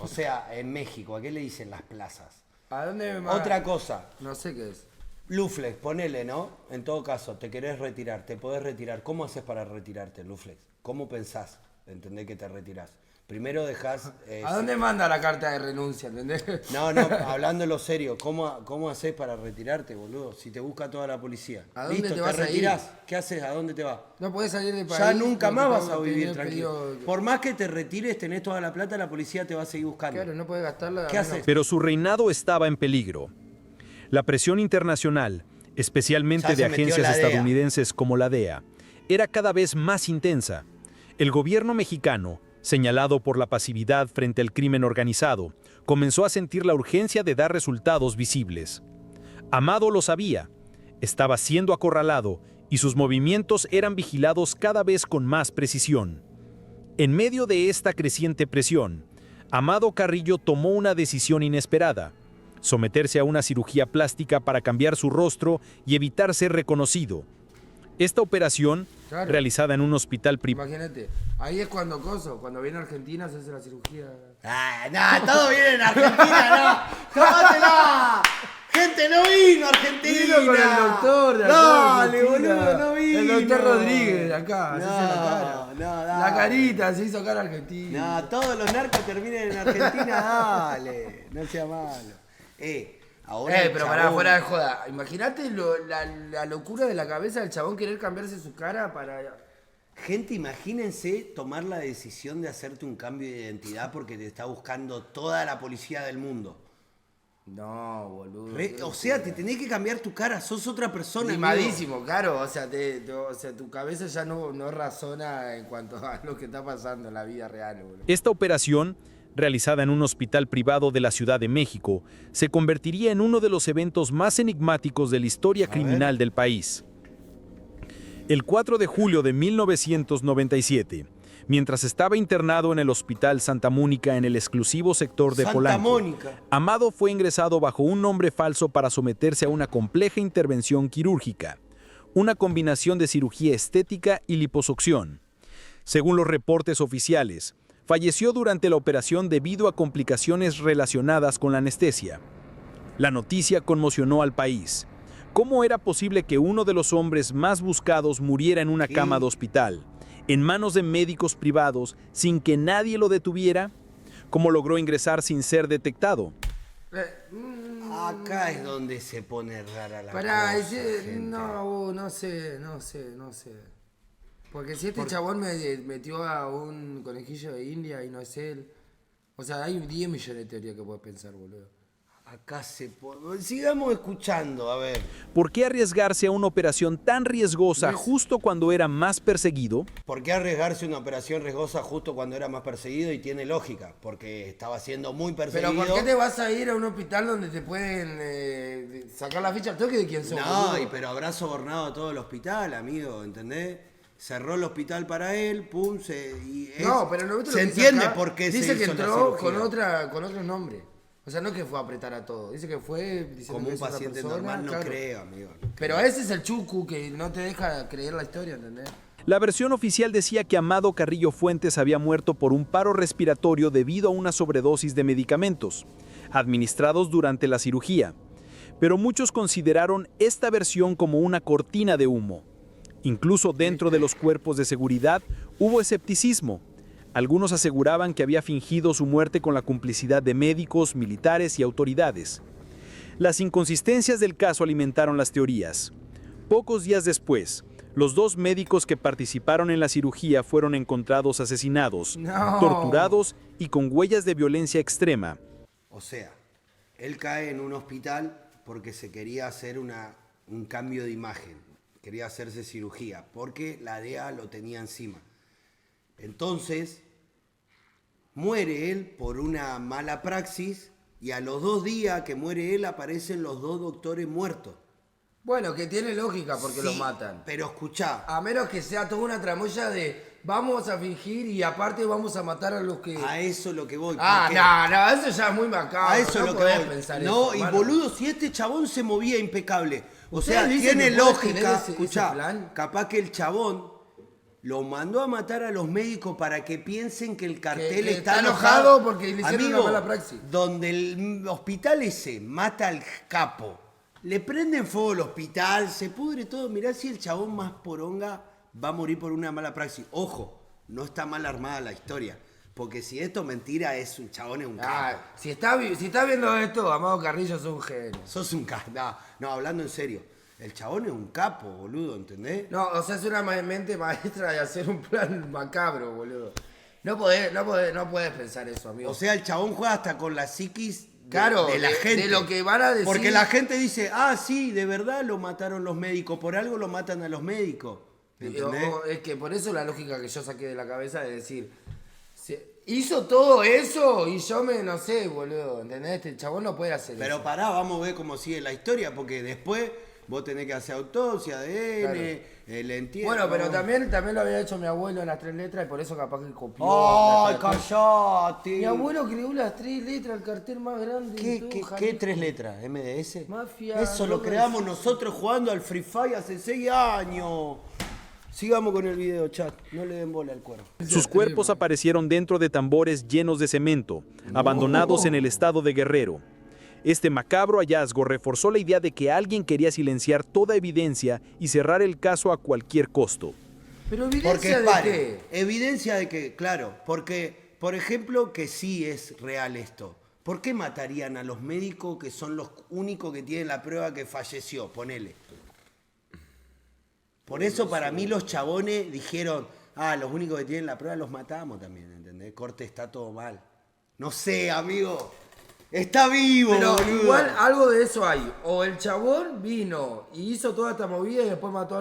O sea, en México, ¿a qué le dicen las plazas? ¿A dónde me Otra cosa, No sé qué es. Luflex, ponele, ¿no? En todo caso, te querés retirar, te podés retirar. ¿Cómo haces para retirarte, Luflex? ¿Cómo pensás? ¿Entendés que te retirás? Primero dejás... ¿A dónde manda la carta de renuncia, entendés? No, hablándolo serio, ¿cómo haces para retirarte, boludo? Si te busca toda la policía. ¿A dónde Listo, te vas a ir? retirás. ¿Qué haces? ¿A dónde te vas? No podés salir del país. Ya nunca porque más vas a tenés vivir pedido- tranquilo. Por más que te retires, tenés toda la plata, la policía te va a seguir buscando. Claro, no podés gastarla. ¿Qué a menos- haces? Pero su reinado estaba en peligro. La presión internacional, especialmente Ya se de metió agencias la DEA. estadounidenses como la DEA, era cada vez más intensa. El gobierno mexicano, señalado por la pasividad frente al crimen organizado, comenzó a sentir la urgencia de dar resultados visibles. Amado lo sabía, estaba siendo acorralado y sus movimientos eran vigilados cada vez con más precisión. En medio de esta creciente presión, Amado Carrillo tomó una decisión inesperada: someterse a una cirugía plástica para cambiar su rostro y evitar ser reconocido. Esta operación, Claro. realizada en un hospital privado, Imagínate, ahí es cuando viene a Argentina se hace la cirugía. Ah, no, todo bien en Argentina, no. ¡Tómatela! Gente, no vino a Argentina. Vino con el doctor de acá, Dale, Argentina. boludo, no vino. El doctor Rodríguez de acá, No, se hizo la cara. no, La dale. carita se hizo cara argentina. No, todos los narcos terminan en Argentina, dale. No sea malo. Ahora el Pero pará, chabón- fuera de joda. Imagínate la locura de la cabeza del chabón querer cambiarse su cara para. Gente, imagínense tomar la decisión de hacerte un cambio de identidad porque te está buscando toda la policía del mundo. No, boludo. O sea, te tenés que cambiar tu cara, sos otra persona. amigo. Limadísimo, claro. O sea, tu cabeza ya no razona en cuanto a lo que está pasando en la vida real, boludo. esta operación, realizada en un hospital privado de la Ciudad de México, se convertiría en uno de los eventos más enigmáticos de la historia criminal del país. El 4 de julio de 1997, mientras estaba internado en el Hospital Santa Mónica en el exclusivo sector de Santa Polanco, Mónica. Amado fue ingresado bajo un nombre falso para someterse a una compleja intervención quirúrgica, una combinación de cirugía estética y liposucción. Según los reportes oficiales, falleció durante la operación debido a complicaciones relacionadas con la anestesia. La noticia conmocionó al país. ¿Cómo era posible que uno de los hombres más buscados muriera en una cama de hospital, en manos de médicos privados, sin que nadie lo detuviera? ¿Cómo logró ingresar sin ser detectado? Acá es donde se pone rara la Pará, cosa, ese, gente. no sé. Porque si este chabón me metió a un conejillo de India y no es él. O sea, hay 10 millones de teorías que puedes pensar, boludo. Acá se pone... Sigamos escuchando, a ver. ¿Por qué arriesgarse a una operación tan riesgosa ¿Ves? justo cuando era más perseguido? ¿Por qué arriesgarse una operación riesgosa justo cuando era más perseguido? Y tiene lógica, porque estaba siendo muy perseguido. Pero ¿por qué te vas a ir a un hospital donde te pueden sacar la ficha al toque de quién sos? No, boludo? pero habrá sobornado a todo el hospital, amigo, ¿entendés? Cerró el hospital para él, pum, No, pero no, ¿viste lo se que dice entiende acá? por qué dice se que hizo la entró cirugía. con otro nombre. O sea, no que fue a apretar a todo. Dice que fue diciendo Como que un es otra paciente persona, normal, no claro. creo, amigo. Pero ese es el chucu que no te deja creer la historia, ¿entendés? La versión oficial decía que Amado Carrillo Fuentes había muerto por un paro respiratorio debido a una sobredosis de medicamentos, administrados durante la cirugía. Pero muchos consideraron esta versión como una cortina de humo. Incluso dentro de los cuerpos de seguridad hubo escepticismo. Algunos aseguraban que había fingido su muerte con la complicidad de médicos, militares y autoridades. Las inconsistencias del caso alimentaron las teorías. Pocos días después, los 2 médicos que participaron en la cirugía fueron encontrados asesinados, No. torturados y con huellas de violencia extrema. O sea, él cae en un hospital porque se quería hacer un cambio de imagen, quería hacerse cirugía, porque la DEA lo tenía encima. Entonces, muere él por una mala praxis y a los 2 días que muere él aparecen los 2 doctores muertos. Bueno, que tiene lógica porque Sí, los matan. Pero escuchá, A menos que sea toda una tramoya de vamos a fingir y aparte vamos a matar a los que... a eso es lo que voy. porque no, eso ya es muy macabro. a eso es no lo que podés voy. pensar No, eso, y hermano. boludo, si este chabón se movía impecable. O ¿Ustedes sea, dicen tiene que puede tener lógica. ese Escuchá, plan? capaz que el chabón lo mandó a matar a los médicos para que piensen que el cartel que está está enojado enojado porque le hicieron Amigo, una mala praxis. donde el hospital ese mata al capo, le prenden fuego al hospital, se pudre todo. Mirá si el chabón más poronga va a morir por una mala praxis. Ojo, no está mal armada la historia. Porque si esto es mentira, es un chabón, es un capo. Si está viendo esto, Amado Carrillo es un genio. Sos un capo. No, hablando en serio. El chabón es un capo, boludo, ¿entendés? No, o sea, es una mente maestra de hacer un plan macabro, boludo. No puedes pensar eso, amigo. O sea, el chabón juega hasta con la psiquis claro, de la gente. de lo que van a decir. Porque la gente dice, ah, sí, de verdad lo mataron los médicos, por algo lo matan a los médicos. ¿Entendés? Es que por eso la lógica que yo saqué de la cabeza es decir, hizo todo eso y yo no sé, boludo, ¿entendés? Este chabón no puede hacer Pero eso. pará, vamos a ver cómo sigue la historia, porque después vos tenés que hacer autopsia, ADN, Claro. el entierro. Bueno, pero también lo había hecho mi abuelo en las 3 letras y por eso capaz que copió. ¡Ay, las 3 letras. callate! Mi abuelo creó las 3 letras, el cartel más grande de ¿Qué, todo qué, Jalisco. qué 3 letras? ¿MDS? Mafia, Eso lo drogas. creamos nosotros jugando al Free Fire hace 6 años. Sigamos con el video, chat. No le den bola al cuervo. Sus cuerpos aparecieron dentro de tambores llenos de cemento, abandonados en el estado de Guerrero. Este macabro hallazgo reforzó la idea de que alguien quería silenciar toda evidencia y cerrar el caso a cualquier costo. Pero Porque evidencia de paren, qué. evidencia de que, claro, porque, por ejemplo, que sí es real esto. ¿Por qué matarían a los médicos que son los únicos que tienen la prueba que falleció? Ponele. Por eso para mí los chabones dijeron, los únicos que tienen la prueba los matamos también, ¿entendés? Corte, está todo mal. No sé, amigo. Está vivo, Pero boludo. igual algo de eso hay. O el chabón vino y hizo toda esta movida y después mató a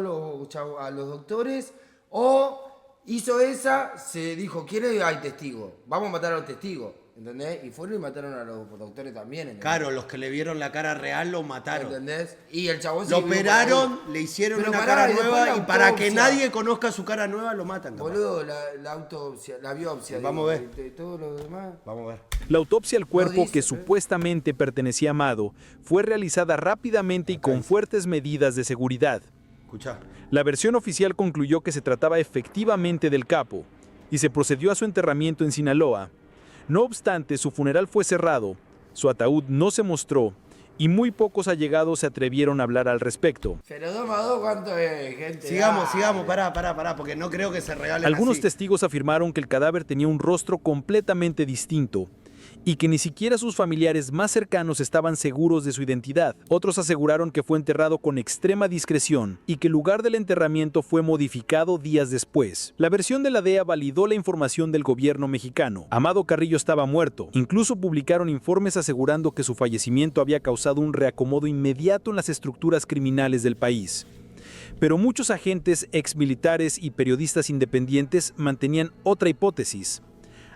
los doctores. O hizo esa, se dijo, ¿quién hay testigo? Vamos a matar a los testigos. ¿Entendés? Y fueron y mataron a los doctores también. ¿entendés? Claro, los que le vieron la cara real lo mataron. ¿Entendés? Y el chabón Lo siguió por operaron, ahí. le hicieron Pero una pará, cara y después nueva la y para que autopsia. nadie conozca su cara nueva lo matan. capaz. Boludo, la autopsia, la biopsia. Vamos a digo, ver. de todo lo demás. Vamos a ver. La autopsia al cuerpo dice, que ¿eh? supuestamente pertenecía a Amado fue realizada rápidamente y con fuertes medidas de seguridad. Escuchá. La versión oficial concluyó que se trataba efectivamente del capo y se procedió a su enterramiento en Sinaloa. No obstante, su funeral fue cerrado, su ataúd no se mostró y muy pocos allegados se atrevieron a hablar al respecto. Pero 2 más 2, ¿cuánto es, gente? Sigamos, Dale. sigamos, pará, porque no creo que se regalen Algunos así. testigos afirmaron que el cadáver tenía un rostro completamente distinto y que ni siquiera sus familiares más cercanos estaban seguros de su identidad. Otros aseguraron que fue enterrado con extrema discreción y que el lugar del enterramiento fue modificado días después. La versión de la DEA validó la información del gobierno mexicano. Amado Carrillo estaba muerto. Incluso publicaron informes asegurando que su fallecimiento había causado un reacomodo inmediato en las estructuras criminales del país. Pero muchos agentes, exmilitares y periodistas independientes mantenían otra hipótesis.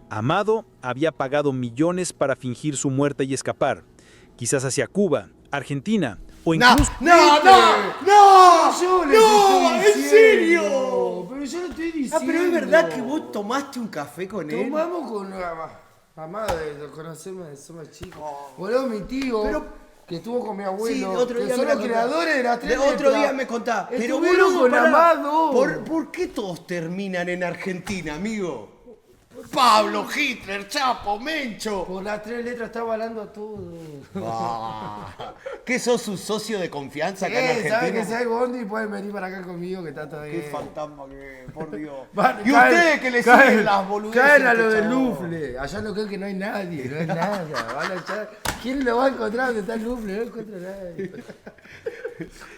Amado había pagado millones para fingir su muerte y escapar, quizás hacia Cuba, Argentina o incluso... ¿En serio? Pero yo lo estoy diciendo. Pero es verdad que vos tomaste un café con él. Tomamos con Amado, lo conocemos, somos chicos. Boludo, mi tío, que estuvo con mi abuelo, Sí, otro día que son me los lo creadores de las tres Otro letras. día me contás. Pero Estuvieron boludo, con pará. Amado. ¿Por qué todos terminan en Argentina, amigo? Pablo, Hitler, Chapo, Mencho. Por las tres letras está avalando a todos. ¿Qué sos su socio de confianza acá en ¿Sabes que Argentina? si hay bondi pueden venir para acá conmigo que está todo bien? Qué fantasma que, por Dios. Van, Y caen- ustedes que le caen- siguen las boludeces. Caen a lo este de chabón. Lufle. Allá no creo que no hay nadie, no hay nada. Van a echar- ¿Quién lo va a encontrar donde está el Lufle? No encuentro a nadie.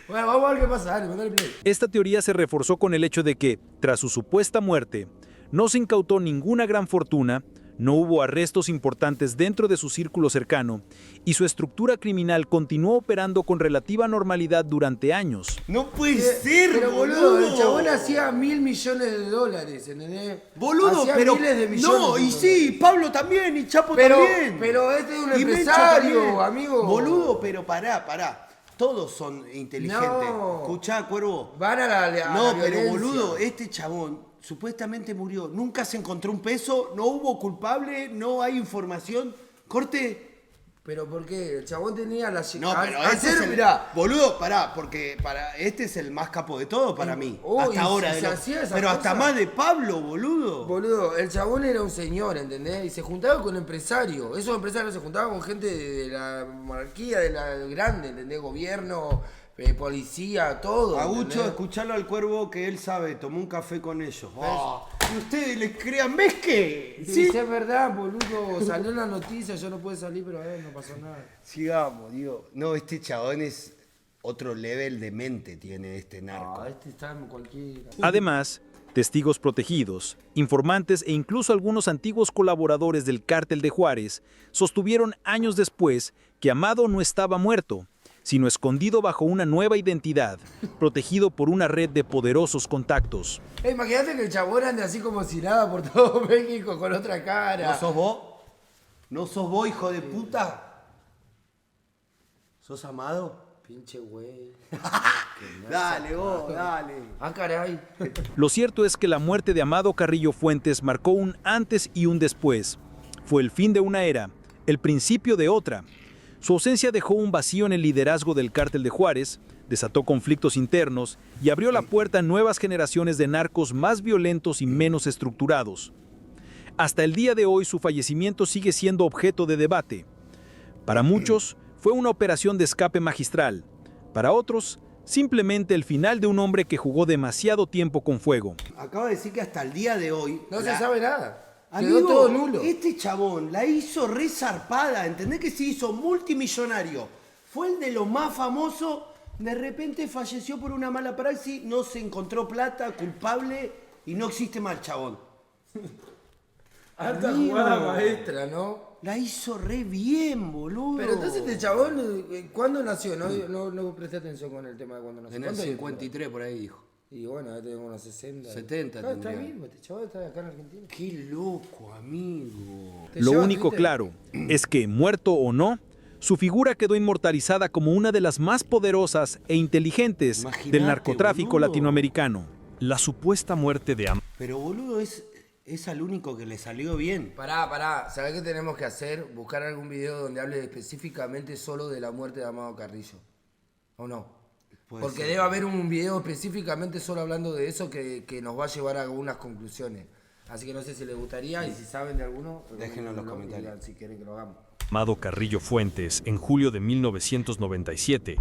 Bueno, vamos a ver qué pasa. Dale, mandale play. Esta teoría se reforzó con el hecho de que, tras su supuesta muerte, no se incautó ninguna gran fortuna, no hubo arrestos importantes dentro de su círculo cercano y su estructura criminal continuó operando con relativa normalidad durante años. No puede ser, Pero boludo, el chabón hacía $1.000 millones, ¿entendés? Boludo, Hacía pero. miles de millones. No, y de sí, dólares. Pablo también, y Chapo Pero- también. pero este es un Y Mencho empresario, también. amigo. Boludo, pero pará. Todos son inteligentes. No. Escuchá, Cuervo. Van a la No, pero violencia. boludo, este chabón supuestamente murió. Nunca se encontró un peso, no hubo culpable, no hay información. Corte. ¿Pero por qué? El chabón tenía la... No, pero Ayer, este es el. mirá, Boludo, pará, porque este es el más capo de todo para mí. Oh, y hasta ahora. se hacía esa pero hasta cosa. más de Pablo, boludo. boludo, el chabón era un señor, ¿entendés? Y se juntaba con empresarios. Esos empresarios se juntaban con gente de la monarquía, de la grande, ¿entendés? Gobierno, policía, todo. Agucho, ¿entendés? escuchalo al Cuervo que él sabe, tomó un café con ellos. Y ustedes les crean, ¿ves qué? Sí, es verdad, boludo. Salió en la noticia, yo no pude salir, pero no pasó nada. Sigamos, digo. No, este chabón es otro level de mente tiene este narco. Este está en cualquiera. Además, testigos protegidos, informantes e incluso algunos antiguos colaboradores del Cártel de Juárez sostuvieron años después que Amado no estaba muerto, sino escondido bajo una nueva identidad, protegido por una red de poderosos contactos. Imagínate que el chabón ande así como si nada por todo México con otra cara. ¿No sos vos? ¿No sos vos, hijo de puta? ¿Sos Amado? Pinche güey. Dale, vos, dale. Ah, caray. Lo cierto es que la muerte de Amado Carrillo Fuentes marcó un antes y un después. Fue el fin de una era, el principio de otra. Su ausencia dejó un vacío en el liderazgo del Cártel de Juárez, desató conflictos internos y abrió la puerta a nuevas generaciones de narcos más violentos y menos estructurados. Hasta el día de hoy su fallecimiento sigue siendo objeto de debate. Para muchos fue una operación de escape magistral, para otros simplemente el final de un hombre que jugó demasiado tiempo con fuego. Acaba de decir que hasta el día de hoy. No se sabe nada. Amigo, Quedó todo nulo. este chabón la hizo re zarpada, ¿entendés que se hizo multimillonario? Fue el de los más famosos, de repente falleció por una mala praxis, no se encontró plata, culpable y no existe más el chabón. Alta Amigo. jugada maestra, ¿no? La hizo re bien, boludo. Pero entonces este chabón, ¿cuándo nació? No presté atención con el tema de cuándo nació. En el ¿Cuánto 53 por ahí dijo. Y bueno, ya tenemos unos 60. 70 Claro, está tendría. vivo, este chaval está acá en Argentina. Qué loco, amigo. ¿Te Lo lleva único Twitter? claro es que, muerto o no, su figura quedó inmortalizada como una de las más poderosas e inteligentes Imagínate, del narcotráfico boludo. latinoamericano. La supuesta muerte de Amado Pero boludo, es al único que le salió bien. Pará. ¿Sabés qué tenemos que hacer? Buscar algún video donde hable específicamente solo de la muerte de Amado Carrillo. ¿O no? Puede Porque ser. debe haber un video específicamente solo hablando de eso que nos va a llevar a algunas conclusiones. Así que no sé si les gustaría y si saben de alguno, Déjenlo en los lo comentarios. digan si quieren que lo hagamos. Carrillo Fuentes, en julio de 1997,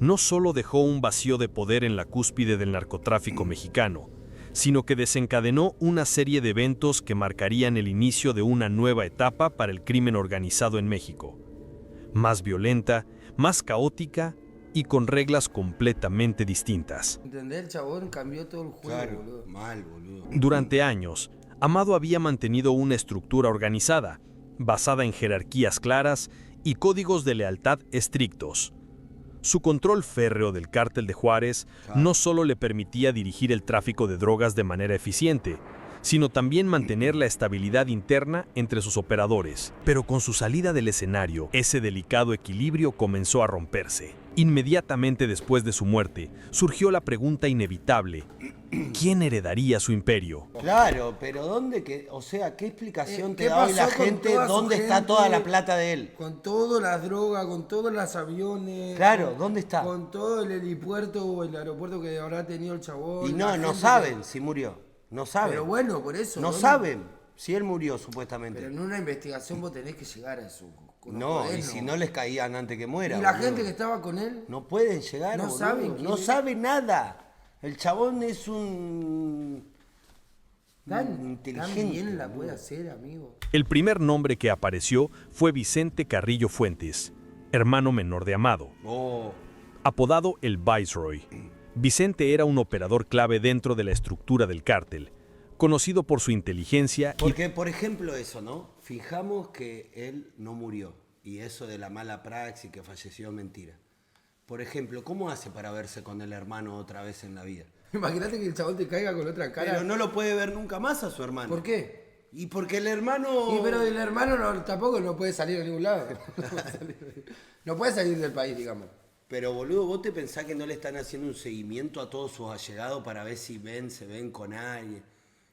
no solo dejó un vacío de poder en la cúspide del narcotráfico mexicano, sino que desencadenó una serie de eventos que marcarían el inicio de una nueva etapa para el crimen organizado en México. Más violenta, más caótica y con reglas completamente distintas. ¿Entendés? El chabón cambió todo el juego, Claro, boludo. mal, boludo. Durante años, Amado había mantenido una estructura organizada, basada en jerarquías claras y códigos de lealtad estrictos. Su control férreo del cártel de Juárez no solo le permitía dirigir el tráfico de drogas de manera eficiente, sino también mantener la estabilidad interna entre sus operadores. Pero con su salida del escenario, ese delicado equilibrio comenzó a romperse. Inmediatamente después de su muerte, surgió la pregunta inevitable: ¿quién heredaría su imperio? Claro, pero o sea, ¿qué explicación te ¿Qué da hoy la pasó con gente? toda su ¿Dónde está gente? toda la plata de él? Con todas las drogas, con todos los aviones. Claro, ¿dónde está? Con todo el helipuerto o el aeropuerto que habrá tenido el chabón. Y la no gente saben si murió. No saben. Pero bueno, por eso. No ¿dónde? saben si él murió, supuestamente. Pero en una investigación vos tenés que llegar a eso. No, y si no les caían antes que muera. Y la boludo. gente que estaba con él. No pueden llegar, No boludo. saben quién No es. sabe nada. El chabón es un Tan inteligente. bien la puede hacer, amigo. El primer nombre que apareció fue Vicente Carrillo Fuentes, hermano menor de Amado. Oh, Apodado el Viceroy, Vicente era un operador clave dentro de la estructura del cártel, conocido por su inteligencia y porque, por ejemplo, eso, ¿no? Fijamos que él no murió. Y eso de la mala praxis que falleció, mentira. Por ejemplo, ¿cómo hace para verse con el hermano otra vez en la vida? Imagínate que el chabón te caiga con otra cara. Pero no lo puede ver nunca más a su hermano. ¿Por qué? Y porque el hermano... Y pero el hermano tampoco no puede salir a ningún lado. No puede salir del país, digamos. Pero boludo, ¿vos te pensás que no le están haciendo un seguimiento a todos sus allegados para ver si se ven con alguien?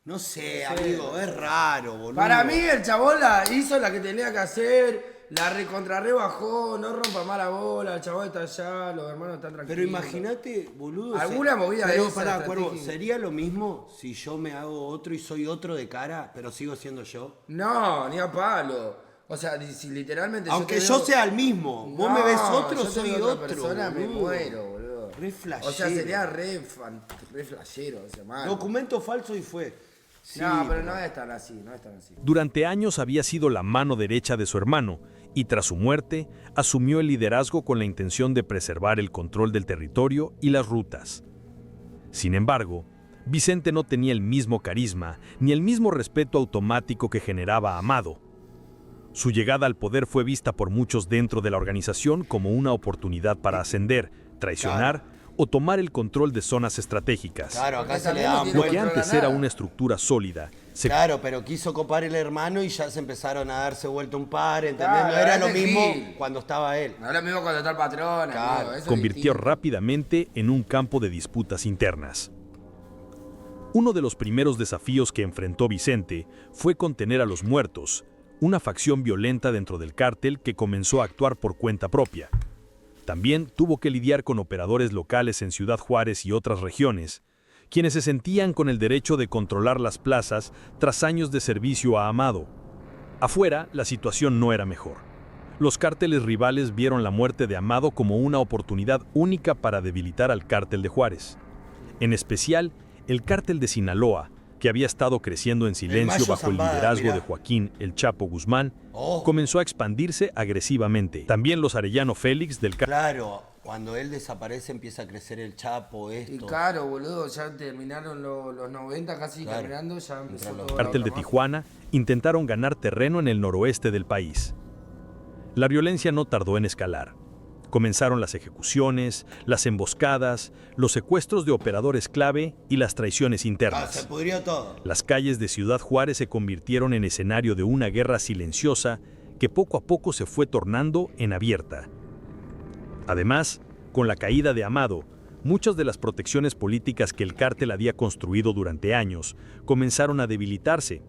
No sé, amigo, es raro, boludo. Para mí el chabón la hizo la que tenía que hacer, la rebajó, no rompa más la bola, el chabón está allá, los hermanos están tranquilos. Pero imagínate, boludo. Alguna movida de pero esa pará, Cuervo, estratégica. ¿sería lo mismo si yo me hago otro y soy otro de cara, pero sigo siendo yo? No, ni a palo. O sea, si literalmente Aunque te yo veo- sea el mismo, vos No, me ves otro, yo te soy veo otra otro. persona, me boludo. muero, boludo. Re O sea, flashero. sería re flashero ese man. Documento falso y fue. Sí, No, pero no es tan así, no es tan así. durante años había sido la mano derecha de su hermano y tras su muerte asumió el liderazgo con la intención de preservar el control del territorio y las rutas. Sin embargo, Vicente no tenía el mismo carisma ni el mismo respeto automático que generaba Amado. Su llegada al poder fue vista por muchos dentro de la organización como una oportunidad para ascender, traicionar o tomar el control de zonas estratégicas. Claro, acá Porque se le también no daban tiene Lo que vueltas. controla antes era nada. una estructura sólida, se Claro, pero quiso copar el hermano y ya se empezaron a darse vuelta un par, ¿entendés? Claro, no era ese lo mismo Gil. cuando estaba él. No es lo mismo cuando está el patrón, Claro, amigo, eso es convirtió distinto. rápidamente en un campo de disputas internas. Uno de los primeros desafíos que enfrentó Vicente fue contener a los muertos, una facción violenta dentro del cártel que comenzó a actuar por cuenta propia. También tuvo que lidiar con operadores locales en Ciudad Juárez y otras regiones, quienes se sentían con el derecho de controlar las plazas tras años de servicio a Amado. Afuera, la situación no era mejor. Los cárteles rivales vieron la muerte de Amado como una oportunidad única para debilitar al cártel de Juárez. En especial, el cártel de Sinaloa, que había estado creciendo en silencio Mayo bajo el Zambada, liderazgo mirá. de Joaquín El Chapo Guzmán, Oh. comenzó a expandirse agresivamente. También los Arellano Félix del Claro, cuando él desaparece empieza a crecer el Chapo, Y esto. claro, boludo, ya terminaron los 90 casi Claro. terminando, ya empezó Entraron los todo la cártel de otra mafia. Tijuana intentaron ganar terreno en el noroeste del país. La violencia no tardó en escalar. Comenzaron las ejecuciones, las emboscadas, los secuestros de operadores clave y las traiciones Se internas. pudrió todo. Las calles de Ciudad Juárez se convirtieron en escenario de una guerra silenciosa que poco a poco se fue tornando en abierta. Además, con la caída de Amado, muchas de las protecciones políticas que el cártel había construido durante años comenzaron a debilitarse.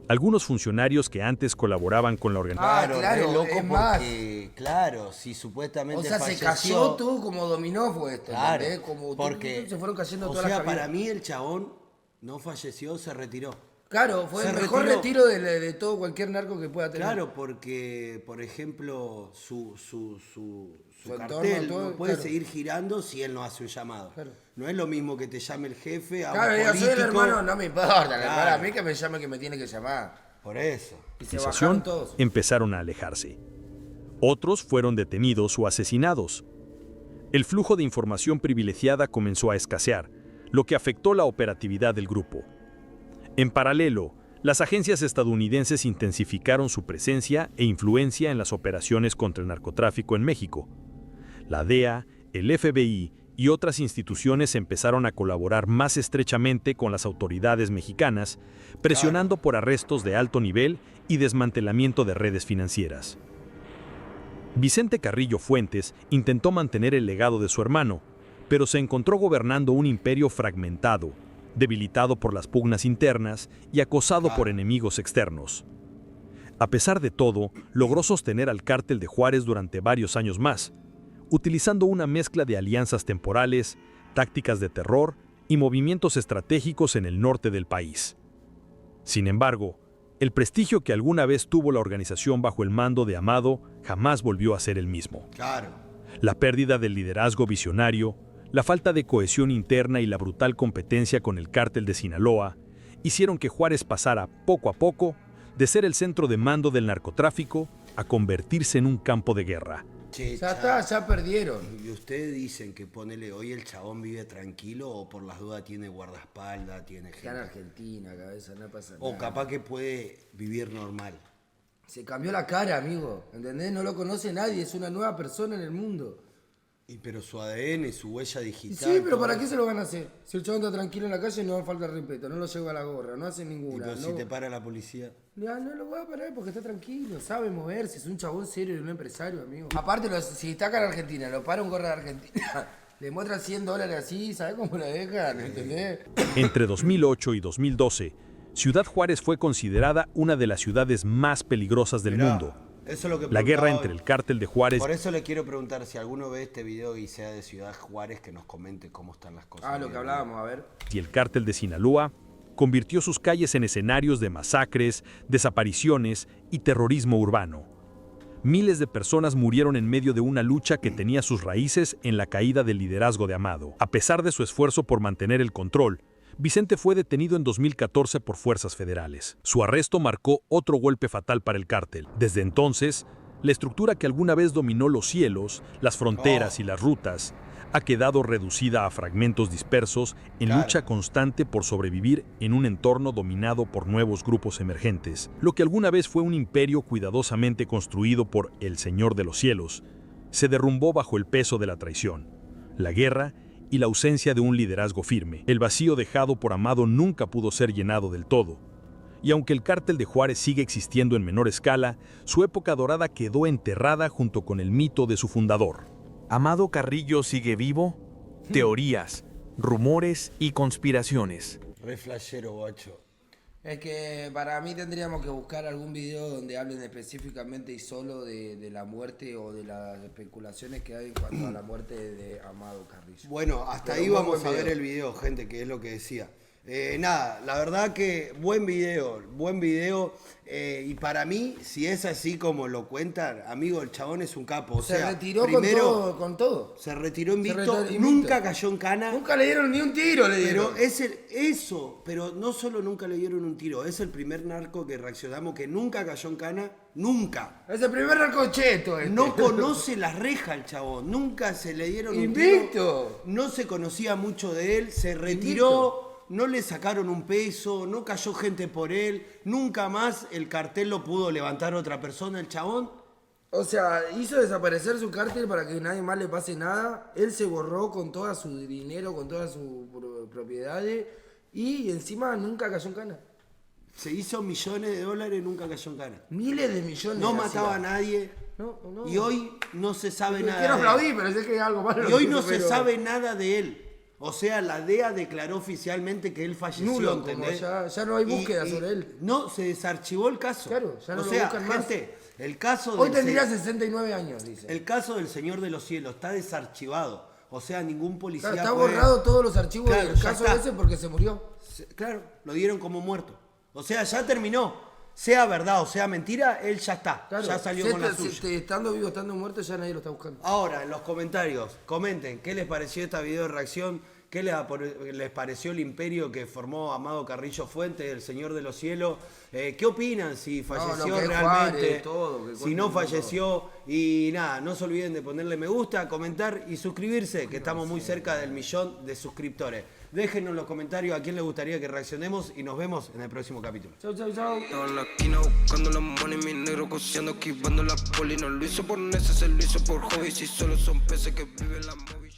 Algunos funcionarios que antes colaboraban con la organización claro, re loco es más. porque, claro, si supuestamente O sea, se falleció, cayó todo como dominó fue esto, Claro, ¿entendés? Como porque, se fueron cayendo o todas sea, las para cabinas. mí el chabón no falleció, se retiró. Claro, fue Se el mejor retiró. retiro de todo cualquier narco que pueda tener. Claro, porque, por ejemplo, su entorno, cartel todo, no puede claro. seguir girando si él no hace un llamado. Claro. No es lo mismo que te llame el jefe a Claro, un yo soy el político. hermano, no me importa. Claro. Para mí que me llame que me tiene que llamar. Por eso. Y se organización bajaron todos. empezaron a alejarse. Otros fueron detenidos o asesinados. El flujo de información privilegiada comenzó a escasear, lo que afectó la operatividad del grupo. En paralelo, las agencias estadounidenses intensificaron su presencia e influencia en las operaciones contra el narcotráfico en México. La DEA, el FBI y otras instituciones empezaron a colaborar más estrechamente con las autoridades mexicanas, presionando por arrestos de alto nivel y desmantelamiento de redes financieras. Vicente Carrillo Fuentes intentó mantener el legado de su hermano, pero se encontró gobernando un imperio fragmentado, debilitado por las pugnas internas y acosado por enemigos externos. A pesar de todo, logró sostener al cártel de Juárez durante varios años más, utilizando una mezcla de alianzas temporales, tácticas de terror y movimientos estratégicos en el norte del país. Sin embargo, el prestigio que alguna vez tuvo la organización bajo el mando de Amado jamás volvió a ser el mismo. Claro. La pérdida del liderazgo visionario, la falta de cohesión interna y la brutal competencia con el cártel de Sinaloa hicieron que Juárez pasara, poco a poco, de ser el centro de mando del narcotráfico a convertirse en un campo de guerra. Che, Ya está, ya perdieron. Y ustedes dicen que ponele hoy el chabón vive tranquilo o por las dudas tiene guardaespaldas, tiene Está en gente. Argentina, cabeza, no pasa nada. O capaz que puede vivir normal. Se cambió la cara, amigo. ¿Entendés? No lo conoce nadie, es una nueva persona en el mundo. Pero su ADN, su huella Y digital. sí, pero todo ¿para qué eso. se lo van a hacer? Si el chabón está tranquilo en la calle, no falta el respeto, no lo lleva a la gorra, no hace Y ninguna. pero no, si te para la policía. Ya, no lo voy a parar porque está tranquilo, sabe moverse, es un chabón serio y un empresario, amigo. Aparte, si está acá en Argentina, lo para un gorra de Argentina, le muestra $100 así, ¿sabes cómo lo dejan? ¿Entendés? Entre 2008 y 2012, Ciudad Juárez fue considerada una de las ciudades más peligrosas del Mirá, mundo. eso es lo que La guerra preguntaba entre hoy. el cártel de Juárez Por eso le quiero preguntar si alguno ve este video y sea de Ciudad Juárez, que nos comente cómo están las cosas. Lo que hablábamos, a ver. y el cártel de Sinaloa convirtió sus calles en escenarios de masacres, desapariciones y terrorismo urbano. Miles de personas murieron en medio de una lucha que tenía sus raíces en la caída del liderazgo de Amado. A pesar de su esfuerzo por mantener el control, Vicente fue detenido en 2014 por fuerzas federales. Su arresto marcó otro golpe fatal para el cártel. Desde entonces, la estructura que alguna vez dominó los cielos, las fronteras y las rutas, ha quedado reducida a fragmentos dispersos en Claro. lucha constante por sobrevivir en un entorno dominado por nuevos grupos emergentes. Lo que alguna vez fue un imperio cuidadosamente construido por el Señor de los Cielos, se derrumbó bajo el peso de la traición, la guerra y la ausencia de un liderazgo firme. El vacío dejado por Amado nunca pudo ser llenado del todo. Y aunque el cártel de Juárez sigue existiendo en menor escala, su época dorada quedó enterrada junto con el mito de su fundador. ¿Amado Carrillo sigue vivo? Teorías, rumores y conspiraciones. Re flashero, guacho. Es que para mí tendríamos que buscar algún video donde hablen específicamente y solo de la muerte o de las especulaciones que hay en cuanto a la muerte de Amado Carrillo. Bueno, hasta Pero ahí muy vamos buen a ver video. el video, gente, que es lo que decía. Nada, la verdad que buen video. Y para mí, si es así como lo cuentan, amigo, el chabón es un capo. O Se sea, retiró primero con todo. se retiró invicto, retiró invicto. nunca cayó en cana. Nunca le dieron ni un tiro, le dieron. Pero pero no solo nunca le dieron un tiro, es el primer narco que reaccionamos que nunca cayó en cana, nunca. Es el primer narcocheto este. No conoce las rejas el chabón, nunca se le dieron un tiro. Invicto. No se conocía mucho de él, se retiró, no le sacaron un peso, no cayó gente por él, nunca más el cartel lo pudo levantar otra persona, el chabón. O sea, hizo desaparecer su cártel para que nadie más le pase nada. Él se borró con todo su dinero, con todas sus propiedades. Y encima nunca cayó en cana. Se hizo millones de dólares, nunca cayó en cana. Miles de millones. No hacía. mataba a nadie. No. Y hoy no se sabe nada Quiero de él. aplaudir, pero sé que es algo malo. Y hoy no se pero- sabe nada de él. O sea, la DEA declaró oficialmente que él falleció, Nulo, como ¿entendés? ya no hay búsqueda sobre él. No, se desarchivó el caso. Claro, ya no o lo sea, buscan más. gente, el caso Hoy del tendría se- 69 años, dice. el caso del Señor de los Cielos está desarchivado. O sea, ningún policía Claro, está puede- borrado todos los archivos Claro, del ya caso está. ese porque se murió. Claro, lo dieron como muerto. O sea, ya terminó. Sea verdad o sea mentira, él ya está. Claro, ya salió con la suya. Estando vivo, estando muerto, ya nadie lo está buscando. Ahora, en los comentarios, comenten qué les pareció esta video de reacción, qué les pareció el imperio que formó Amado Carrillo Fuentes, el Señor de los Cielos, qué opinan, si falleció lo que es realmente, Juárez, todo, que si no cuenten falleció, y nada, no se olviden de ponerle me gusta, comentar y suscribirse, que estamos muy cerca del 1.000.000 de suscriptores. Déjenos en los comentarios a quién les gustaría que reaccionemos y nos vemos en el próximo capítulo. Chau, chau, chau. Estaba en la esquina buscando la money, mi negro coseando, esquivando la poli. No lo hizo por necesidad, se lo hizo por hobby. Si solo son peces que viven la movie.